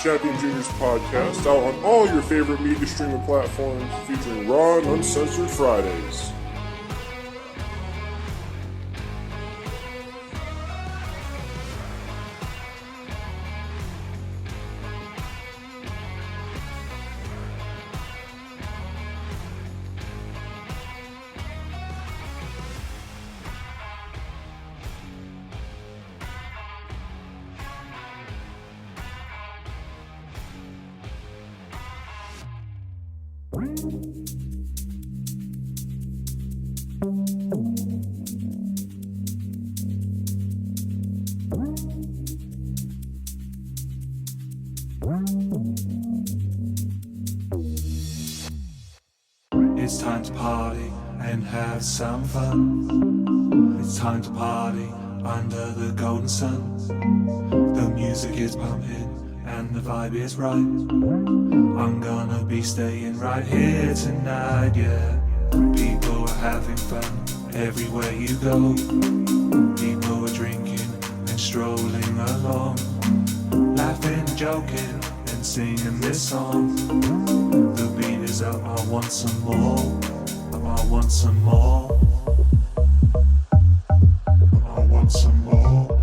Champion Juniors podcast, out on all your favorite media streaming platforms, featuring raw and uncensored Fridays. It's time to party and have some fun. It's time to party under the golden sun. The music is pumping and the vibe is right. I'm gonna be staying right here tonight, yeah. People are having fun everywhere you go. People are drinking and strolling along, laughing and joking and singing this song. The beat is up, I want some more. I want some more. I want some more.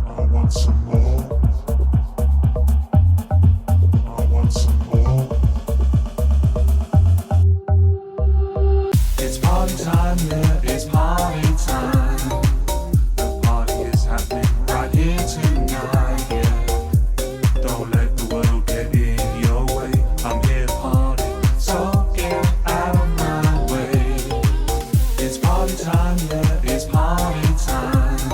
I want some more. I want some more. It's party time, yeah, it's party time. The party is happening right here tonight, yeah. Don't let the world get in your way. I'm here to party, so get out of my way. It's party time, yeah, it's party time.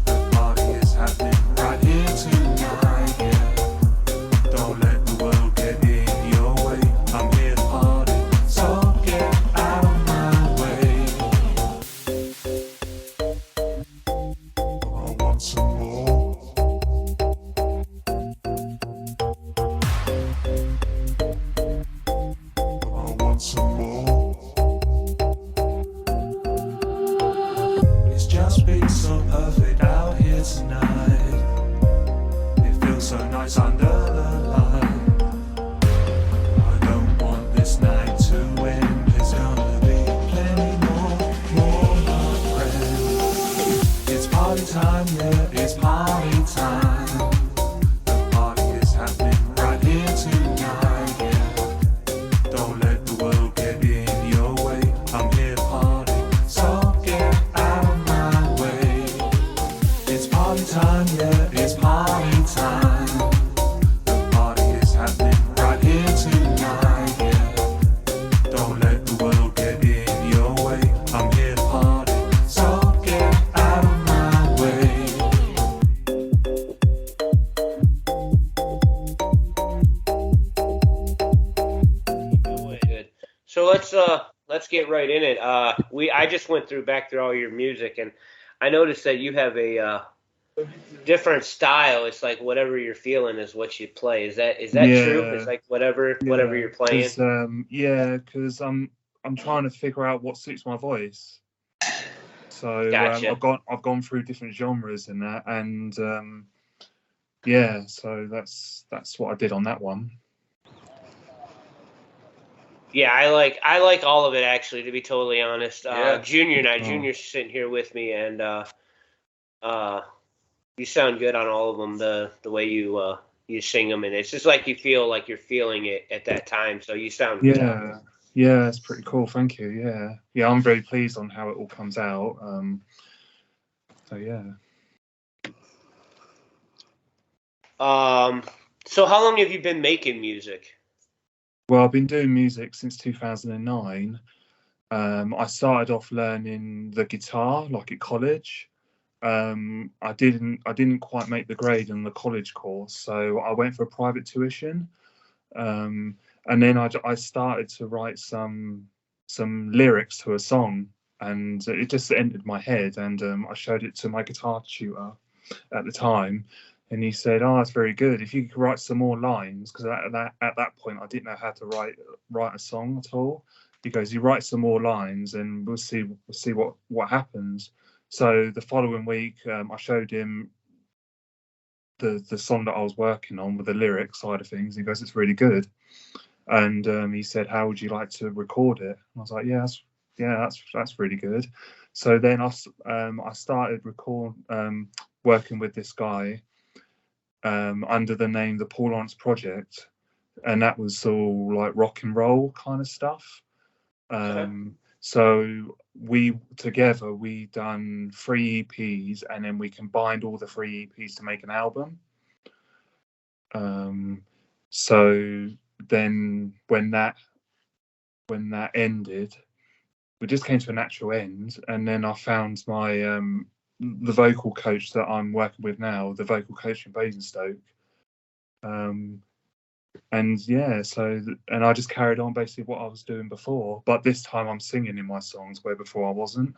The party is happening right here tonight, yeah. Don't let the world get in your way. I'm here to party, so get out of my way. I want some more. I want some more. It's just been so perfect out here tonight. It feels so nice under the light. I don't want this night to end. There's gonna be plenty more, my friend. It's party time, yeah, it's party time. The party is happening right here tonight, yeah. Don't let the world get in your way. I'm here to party, so get out of my way. It's party time, yeah, it's party time. The party is happening right here tonight, yeah. Don't let the world get in your way. I'm here to party, so get out of my way. Good. So let's get right in it. I just went back through all your music, and I noticed that you have a different style. It's like whatever you're feeling is what you play. Is that true? Yeah, It's like whatever you're playing. because I'm trying to figure out what suits my voice. So Gotcha. I've gone through different genres in that, and so that's what I did on that one. Yeah, I like all of it actually. To be totally honest, Yeah. Junior's sitting here with me, and you sound good on all of them. The way you sing them, and it's just like you feel like you're feeling it at that time. So you sound good. Yeah, it's pretty cool. Thank you. Yeah, I'm very pleased on how it all comes out. So yeah. So how long have you been making music? Well, I've been doing music since 2009. I started off learning the guitar like at college. I didn't quite make the grade in the college course, so I went for a private tuition. And then I started to write some lyrics to a song, and it just entered my head. And I showed it to my guitar tutor at the time, and he said, "Oh, that's very good. If you could write some more lines," because at that point I didn't know how to write a song at all. He goes, "You write some more lines, and we'll see what happens." So the following week, I showed him the song that I was working on with the lyric side of things. He goes, "It's really good," and he said, "How would you like to record it?" And I was like, that's really good." So then I started working with this guy under the name the Paul Lawrence Project, and that was all like rock and roll kind of stuff. So we done 3 EPs, and then we combined all the 3 EPs to make an album. So then when that ended, we just came to a natural end, and then I found my the vocal coach that I'm working with now, the vocal coach in Basingstoke. And I just carried on basically what I was doing before, but this time I'm singing in my songs where before I wasn't.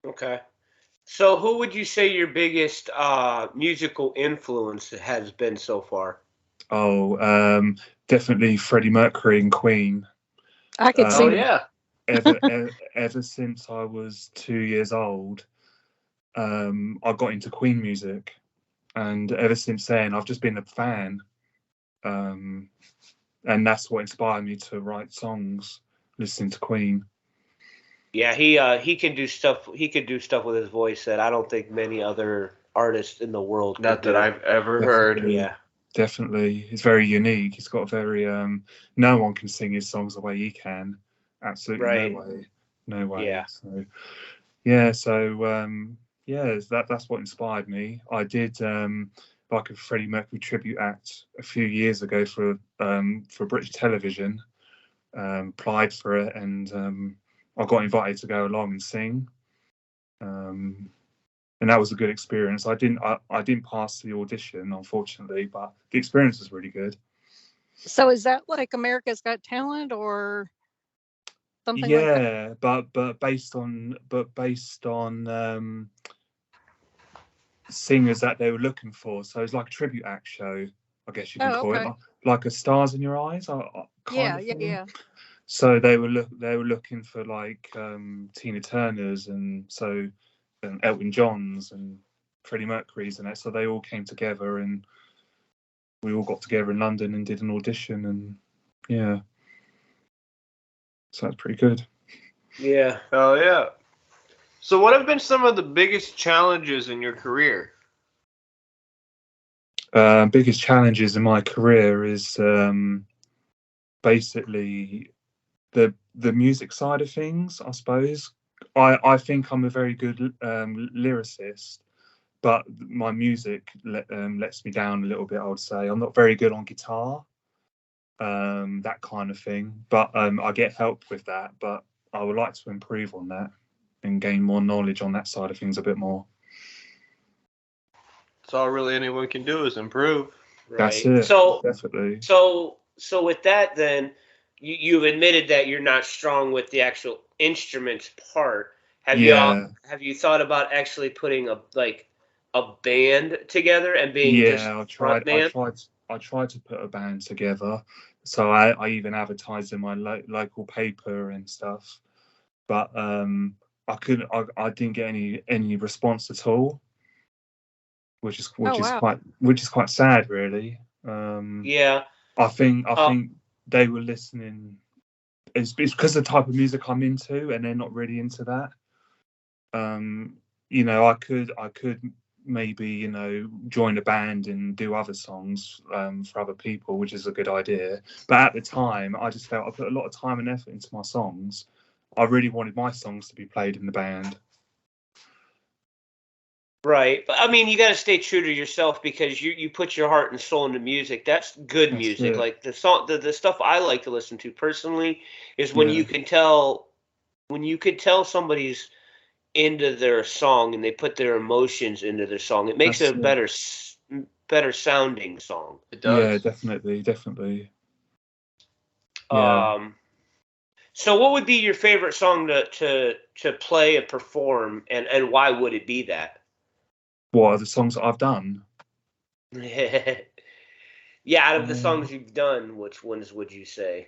Okay. So who would you say your biggest musical influence has been so far? Definitely Freddie Mercury and Queen. I could see. Oh yeah. Ever since I was 2 years old, I got into Queen music, and ever since then I've just been a fan. And that's what inspired me to write songs, listening to Queen. Yeah, he can do stuff. He could do stuff with his voice that I don't think many other artists in the world. Not could that do. I've ever heard. Yeah, Definitely, it's very unique. He's got very no one can sing his songs the way he can. Absolutely right. no way. Yeah. That's what inspired me. I did like a Freddie Mercury tribute act a few years ago for British television. Applied for it, and I got invited to go along and sing. And that was a good experience. I didn't pass the audition, unfortunately, but the experience was really good. So is that like America's Got Talent or something like that? Yeah, but based on singers that they were looking for. So it's like a tribute act show, I guess you can call it, like a Stars in Your Eyes. Yeah. So they were looking for like Tina Turner's and Elton John's and Freddie Mercury's and that. So they all came together, and we all got together in London and did an audition, and yeah. So that's pretty good. Yeah. Oh yeah. So what have been some of the biggest challenges in your career? Biggest challenges in my career is basically the music side of things, I suppose. I think I'm a very good lyricist, but my music lets me down a little bit, I would say. I'm not very good on guitar, that kind of thing, but I get help with that, but I would like to improve on that and gain more knowledge on that side of things a bit more. That's all really anyone can do is improve. Right. That's it. So definitely. So with that, then you've admitted that you're not strong with the actual instruments part. Have you thought about actually putting a band together and being just I tried to put a band together. So I even advertised in my local paper and stuff, but I didn't get any response at all, which is quite sad, really. I think they were listening. It's because of the type of music I'm into, and they're not really into that. I could maybe join a band and do other songs for other people, which is a good idea. But at the time, I just felt I put a lot of time and effort into my songs. I really wanted my songs to be played in the band. Right, but I mean, you got to stay true to yourself because you put your heart and soul into music. That's good music. Like the song, the stuff I like to listen to personally is when you can tell somebody's into their song and they put their emotions into their song. It makes it a better sounding song. It does. Yeah, definitely. Yeah. So what would be your favorite song to play and perform, and why would it be that? What are the songs that I've done? Yeah, out of the songs you've done, which ones would you say?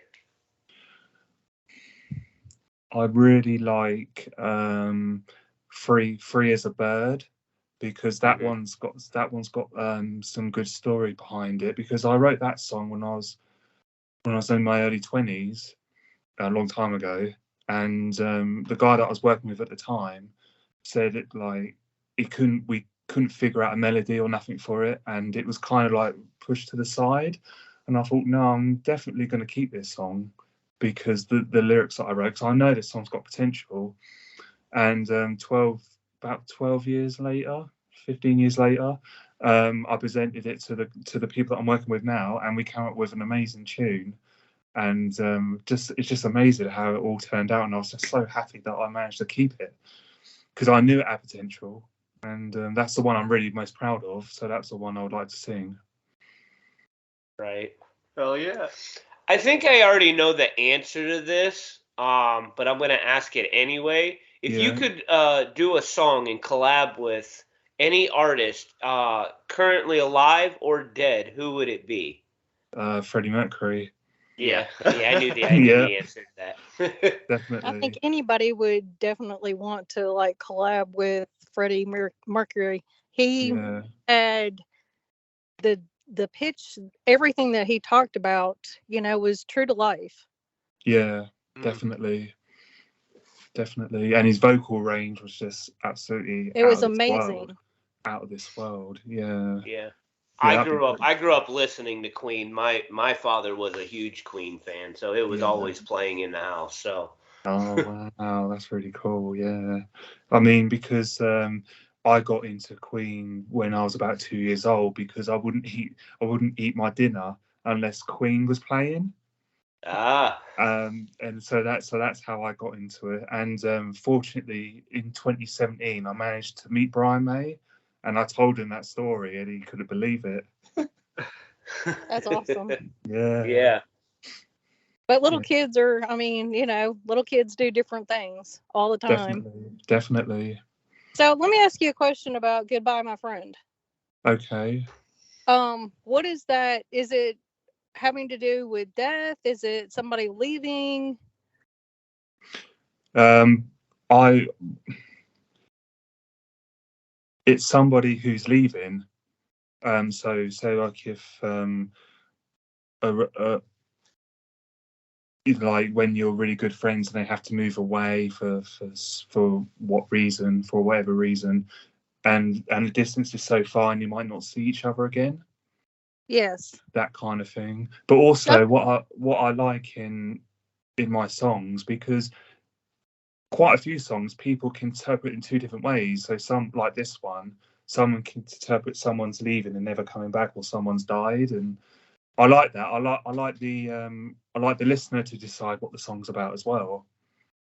I really like Free as a Bird. because that Mhm. one's got some good story behind it. Because I wrote that song when I was in my early 20s, a long time ago, and the guy that I was working with at the time said it like we couldn't figure out a melody or nothing for it, and it was kind of like pushed to the side. And I thought, no, I'm definitely going to keep this song because the lyrics that I wrote, because I know this song's got potential. And 12 years later, 15 years later, I presented it to the people that I'm working with now, and we came up with an amazing tune. And it's just amazing how it all turned out, and I was just so happy that I managed to keep it because I knew it had potential, and that's the one I'm really most proud of. So that's the one I would like to sing. Right. Hell yeah. I think I already know the answer to this, but I'm going to ask it anyway. If you Yeah. could do a song and collab with any artist, currently alive or dead, who would it be? Freddie Mercury. Yeah, yeah, I knew Yeah, the answer to that. I think definitely. anybody would definitely want to like collab with Freddie Mercury. He Yeah, had the pitch, everything that he talked about, was true to life. yeah, Mm. definitely. And his vocal range was just absolutely It was amazing. Out of this world. Yeah. Yeah. Yeah, I that'd be great. grew up listening to Queen. My father was a huge Queen fan, so it was Yeah. always playing in the house. So Oh wow, that's really cool. Yeah, I mean, because I got into Queen when I was about 2 years old because I wouldn't eat my dinner unless Queen was playing. ah, And so that's how I got into it. And fortunately, in 2017, I managed to meet Brian May, and I told him that story, and he couldn't believe it. That's awesome. Yeah, yeah. But little yeah, kids are, little kids do different things all the time. definitely. So let me ask you a question about Goodbye, My Friend. Okay. What is that? Is it having to do with death? Is it somebody leaving? I It's somebody who's leaving. So like if a, like when you're really good friends and they have to move away for what reason, for whatever reason, and the distance is so far and you might not see each other again, Yes. that kind of thing. But also what I like in my songs, because quite a few songs people can interpret in two different ways. So some, like this one, someone can interpret someone's leaving and never coming back, or someone's died, and I like that. I like the listener to decide what the song's about as well.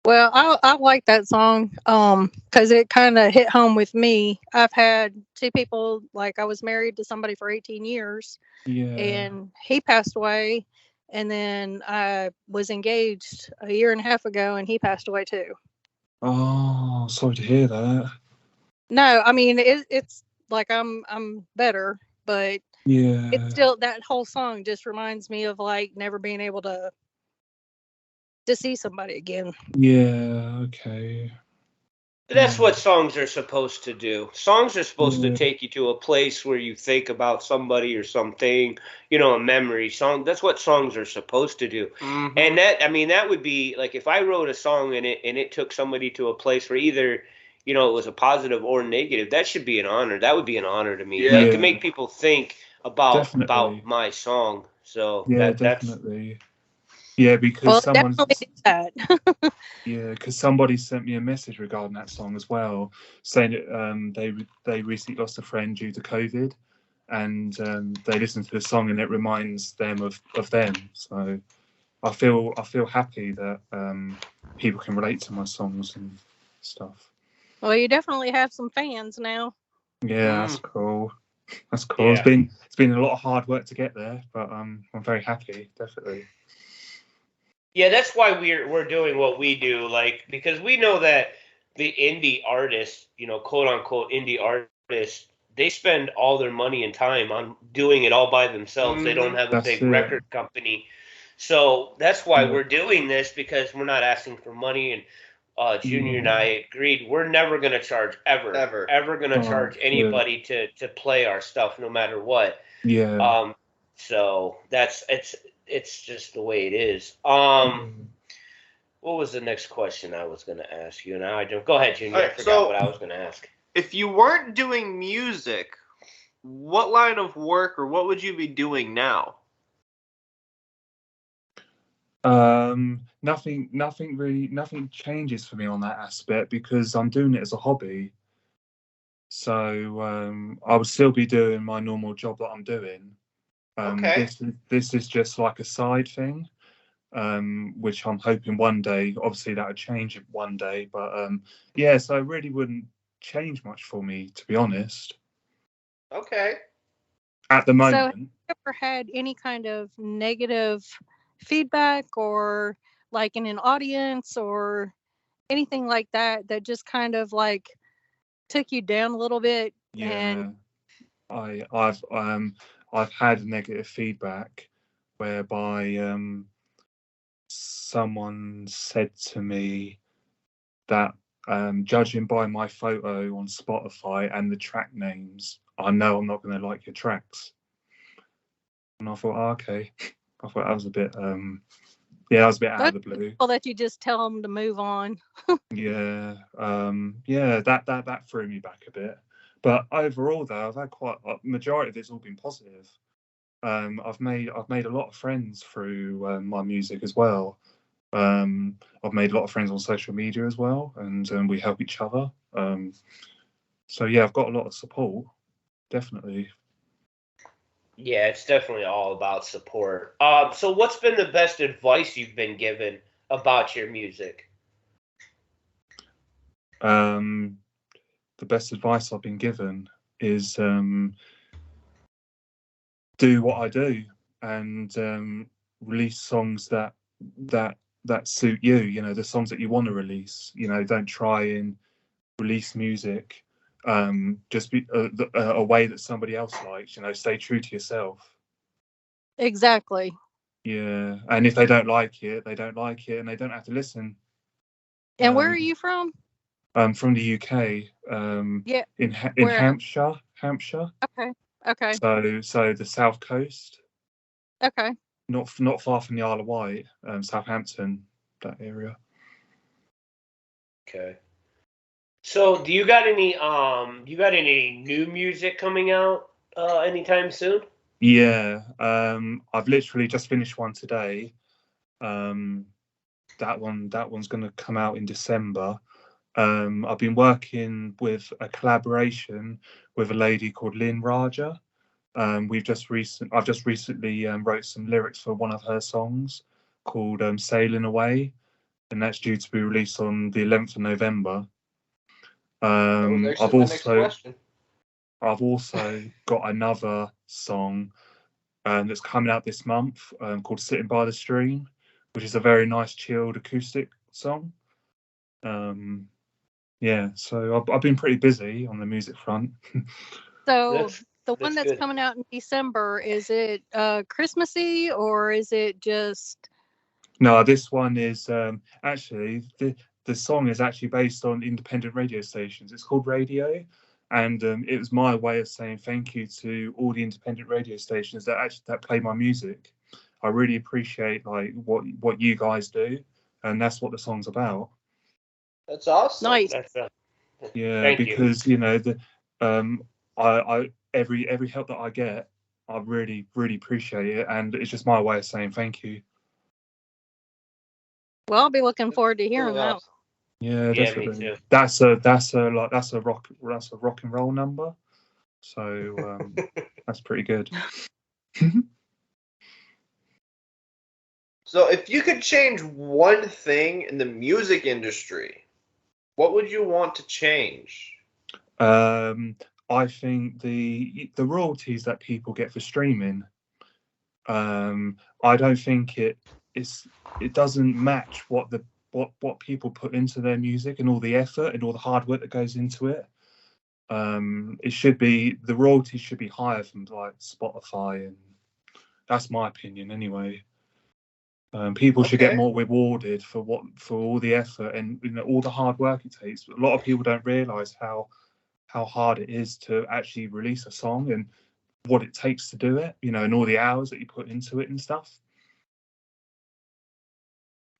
Well, I like that song because it kind of hit home with me. I've had two people, like I was married to somebody for 18 years Yeah. and he passed away. And then I was engaged a year and a half ago and he passed away too. Oh, sorry to hear that. No, I mean, it's like I'm better, but Yeah. it's still, that whole song just reminds me of like never being able to see somebody again. Yeah. Okay. That's what songs are supposed to do. Songs are supposed to Yeah. take you to a place where you think about somebody or something, a memory song. That's what songs are supposed to do. Mhm. And that would be like if I wrote a song and it took somebody to a place where either, it was a positive or negative. That should be an honor. That would be an honor to me. Yeah. Like to make people think about Definitely. my song. So Yeah, that's definitely. Yeah, because Well, someone's definitely did that. yeah, because somebody sent me a message regarding that song as well, saying that they recently lost a friend due to COVID, and they listened to the song and it reminds them of them. So I feel happy that people can relate to my songs and stuff. Well, you definitely have some fans now. Yeah, that's cool. That's cool. Yeah. It's been a lot of hard work to get there, but I'm very happy, definitely. Yeah, that's why we're doing what we do, like because we know that the indie artists, quote unquote indie artists, they spend all their money and time on doing it all by themselves. They don't have a That's big it. record company. So that's why Yeah. we're doing this, because we're not asking for money, and Junior and I agreed we're never going to charge ever going to Oh, charge yeah. anybody to play our stuff no matter what. Yeah. So it's just the way it is. What was the next question I was going to ask you? Now I don't. Go ahead, Junior. All right, I forgot so- what I was going to ask. If you weren't doing music, what line of work or what would you be doing now? Nothing changes for me on that aspect because I'm doing it as a hobby. So I would still be doing my normal job that I'm doing. Okay. This is just like a side thing, which I'm hoping one day, obviously that would change one day, but yeah, so it really wouldn't change much for me, to be honest, Okay. at the So moment. have you ever had any kind of negative feedback or like in an audience or anything like that that just kind of like took you down a little bit? And Yeah, I've had negative feedback whereby someone said to me that judging by my photo on Spotify and the track names, I know I'm not going to like your tracks. And I thought, oh, okay. I thought that was a bit, yeah, that was a bit out of the blue. Well, that you just tell them to move on. Yeah, yeah, that threw me back a bit. But overall, though, I've had quite a majority of it's all been positive. I've made a lot of friends through my music as well. I've made a lot of friends on social media as well, and we help each other. So yeah, I've got a lot of support, definitely. Yeah, it's definitely all about support. So what's been the best advice you've been given about your music? The best advice I've been given is do what I do and release songs that suit you. You know, the songs that you want to release. You know, don't try and release music just be a way that somebody else likes. You know, stay true to yourself. Exactly. Yeah, and if they don't like it, they don't like it, and they don't have to listen. And where are you from? I'm from the UK. Yeah. In Where? Hampshire. Okay. So the south coast, Okay. not far from the Isle of Wight, Southampton, that area. Okay. So do you got any new music coming out anytime soon? Yeah, I've literally just finished one today. That one's going to come out in December. I've been working with a collaboration with a lady called Lynn Raja. I've just recently wrote some lyrics for one of her songs called "Sailing Away," and that's due to be released on the 11th of November. I've also got another song that's coming out this month called "Sitting by the Stream," which is a very nice, chilled acoustic song. Yeah, so I've been pretty busy on the music front. So the one that's that's good. coming out in December, is it Christmassy or is it just? No, this one is actually the song is actually based on independent radio stations. It's called Radio, and it was my way of saying thank you to all the independent radio stations that play my music. I really appreciate like what you guys do, and that's what the song's about. That's awesome. Nice. Yeah, Thank because you know the I every help that I get, I really appreciate it, and it's just my way of saying thank you. Well, I'll be looking forward to hearing Really that. awesome. Yeah, Yeah, definitely. me too. That's a rock and roll number. So that's pretty good. So if you could change one thing in the music industry, what would you want to change? I think the royalties that people get for streaming, I don't think it doesn't match what people put into their music and all the effort and all the hard work that goes into it. It should be, the royalties should be higher from like Spotify, and that's my opinion anyway. People should get Okay. more rewarded for all the effort and all the hard work it takes. But a lot of people don't realise how hard it is to actually release a song and what it takes to do it. And all the hours that you put into it and stuff.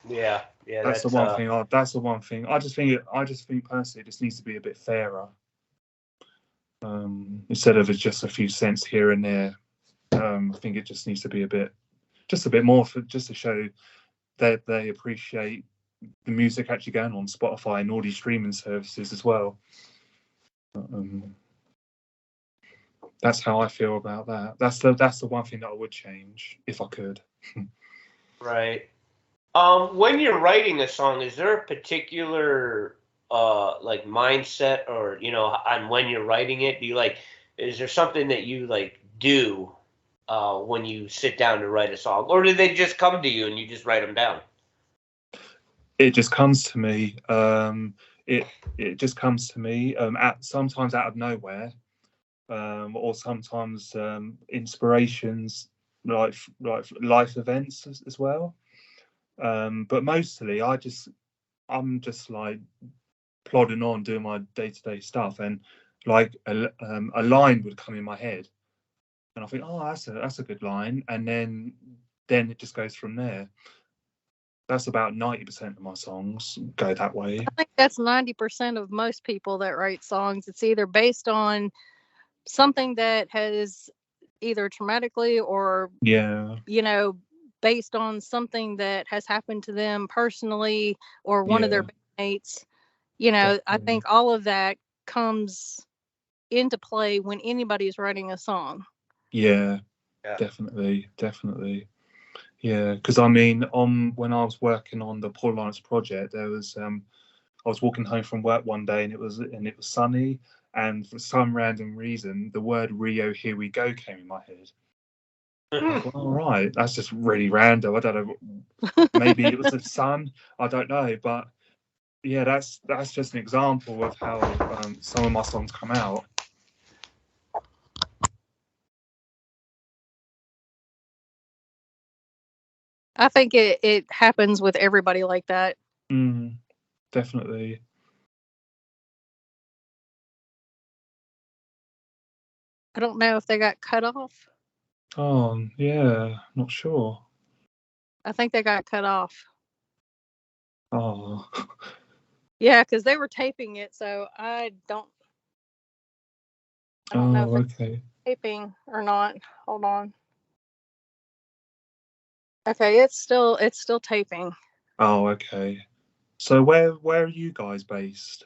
Yeah, That's the one thing. That's the one thing. I just think personally, it just needs to be a bit fairer. Instead of just a few cents here and there. I think it just needs to be a bit more just to show that they appreciate the music actually going on Spotify and all these streaming services as well. That's how I feel about that. That's the one thing that I would change if I could. Right. When you're writing a song, is there a particular like mindset or on when you're writing it? Is there something that you do when you sit down to write a song, or do they just come to you and you just write them down? It just comes to me. It just comes to me. Sometimes out of nowhere, or sometimes inspirations like life events as well. But mostly, I'm just like plodding on, doing my day-to-day stuff, and like a line would come in my head, and I think, oh, that's a good line, and then it just goes from there. That's about 90% of my songs go that way. I think that's 90% of most people that write songs. It's either based on something that has either traumatically or based on something that has happened to them personally or one of their mates. I think all of that comes into play when anybody's writing a song. Yeah. Definitely. Yeah, because I mean, when I was working on the Paul Lawrence project, there was I was walking home from work one day and it was sunny, and for some random reason the word Rio Here We Go came in my head. Thought, all right, that's just really random. I don't know, maybe it was the sun, I don't know, but yeah, that's just an example of how some of my songs come out. I think it happens with everybody like that. Definitely. I don't know if they got cut off. Oh, yeah, not sure. I think they got cut off. Oh. Yeah, because they were taping it, so I don't know if it's taping or not. Hold on. Okay, it's still taping. Oh, okay. So where are you guys based?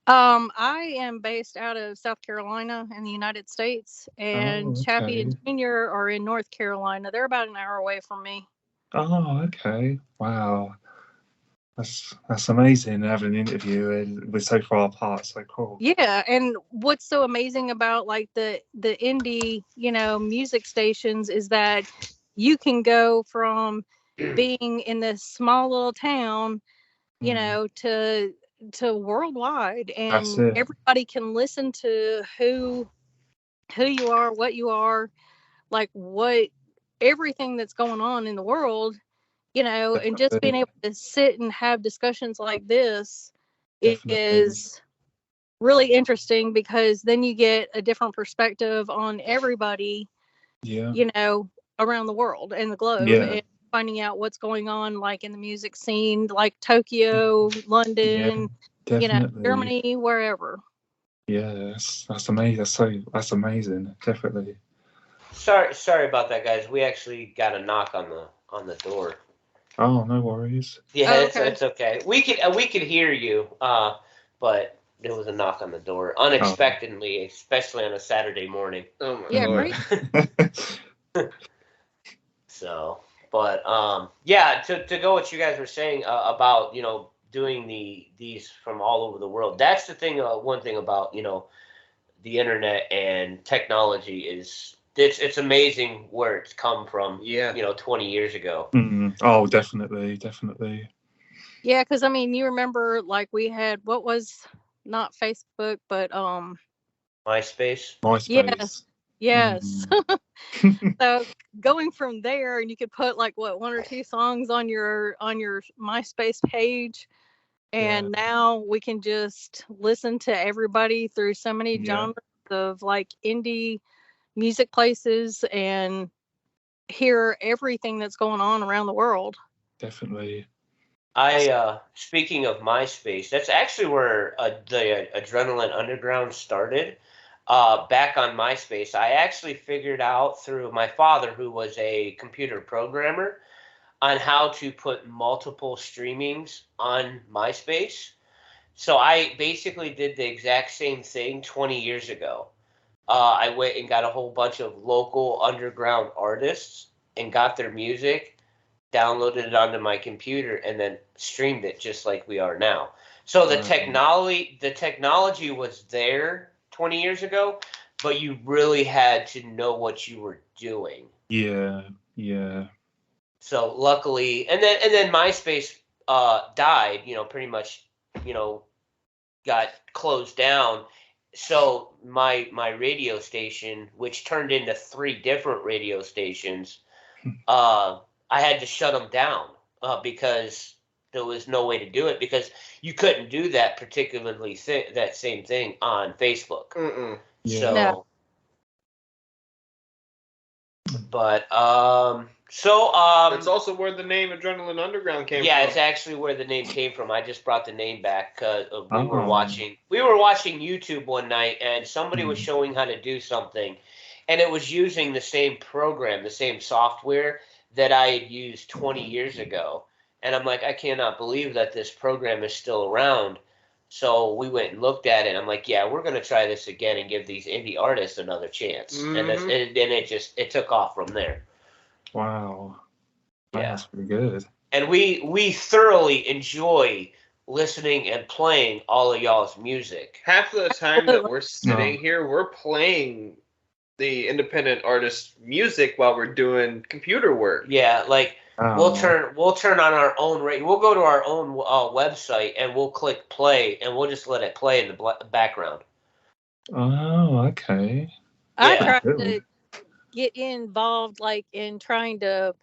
I am based out of South Carolina in the United States, and Chappie and Junior are in North Carolina. They're about an hour away from me. Oh, okay. Wow. That's amazing having an interview and we're so far apart. So cool. Yeah, and what's so amazing about like the indie, music stations is that you can go from being in this small little town, to worldwide, and everybody can listen to who you are, what you are, like what everything that's going on in the world, and just being able to sit and have discussions like this is really interesting, because then you get a different perspective on everybody, around the world and the globe, and finding out what's going on, like in the music scene, like Tokyo, London, Germany, wherever. Yes, that's amazing. That's amazing. Definitely. Sorry about that, guys. We actually got a knock on the door. Oh, no worries. Yeah, it's okay. We could hear you, but there was a knock on the door unexpectedly, especially on a Saturday morning. Oh my Lord. So, but to go what you guys were saying about doing these from all over the world. That's the thing. One thing about the internet and technology is it's amazing where it's come from. 20 years ago. Oh, definitely. Yeah, because I mean, you remember like we had not Facebook, but MySpace. Yes. Yes. Mm. So going from there, and you could put like what, one or two songs on your MySpace page, and now we can just listen to everybody through so many Yeah, genres of like indie music places and hear everything that's going on around the world. definitely. Speaking of MySpace, that's actually where the Adrenaline Underground started. Back on MySpace, I actually figured out through my father, who was a computer programmer, on how to put multiple streamings on MySpace. So I basically did the exact same thing 20 years ago. I went and got a whole bunch of local underground artists and got their music, downloaded it onto my computer, and then streamed it just like we are now. So the technology was there 20 years ago, but you really had to know what you were doing. Yeah, yeah. So luckily, and then MySpace died, pretty much, got closed down. So my radio station, which turned into 3 different radio stations, I had to shut them down because there was no way to do it, because you couldn't do that particularly that same thing on Facebook. Mm-mm. Yeah. So, No. but That's also where the name Adrenaline Underground came yeah, from. it's actually where the name came from. I just brought the name back because we were Oh. watching YouTube one night, and somebody was showing how to do something, and it was using the same program, the same software that I had used 20 years ago. And I'm like, I cannot believe that this program is still around. So we went and looked at it. And I'm like, yeah, we're going to try this again and give these indie artists another chance. And it took off from there. Wow. Yeah. That's pretty good. And we thoroughly enjoy listening and playing all of y'all's music. Half the time that we're sitting here, we're playing the independent artist music while we're doing computer work. Yeah, like Oh. we'll turn on our own radio. We'll go to our own website and we'll click play, and we'll just let it play in the background. Oh, okay. I Yeah. tried to get involved, like in trying to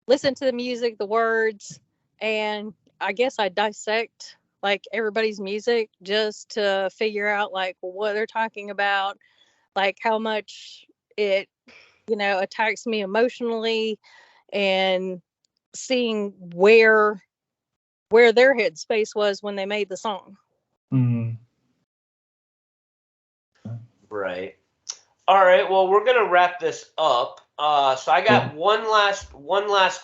listen to the music, the words, and I guess I dissect like everybody's music just to figure out like what they're talking about, like how much it, attacks me emotionally, and seeing where their headspace was when they made the song. Mm. Right. All right. Well, we're gonna wrap this up. So I got one last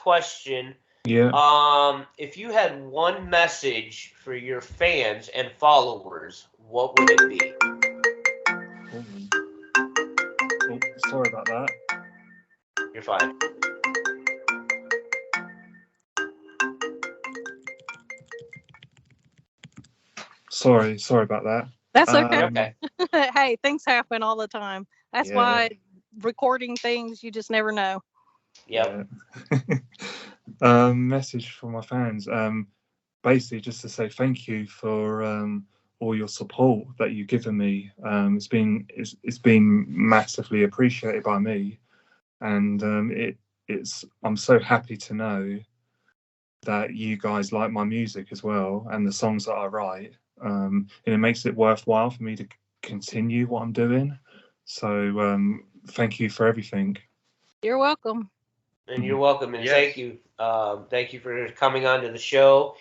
question. Yeah. If you had one message for your fans and followers, what would it be? Oh, sorry about that. You're fine. Sorry about that. That's okay. Okay. Hey, things happen all the time. That's why recording things, you just never know. Yep. Message for my fans. Basically, just to say thank you for all your support that you've given me. It's been massively appreciated by me, and I'm so happy to know that you guys like my music as well and the songs that I write. And it makes it worthwhile for me to continue what I'm doing. So thank you for everything. You're welcome. And you're welcome, and Yes. thank you for coming on to the show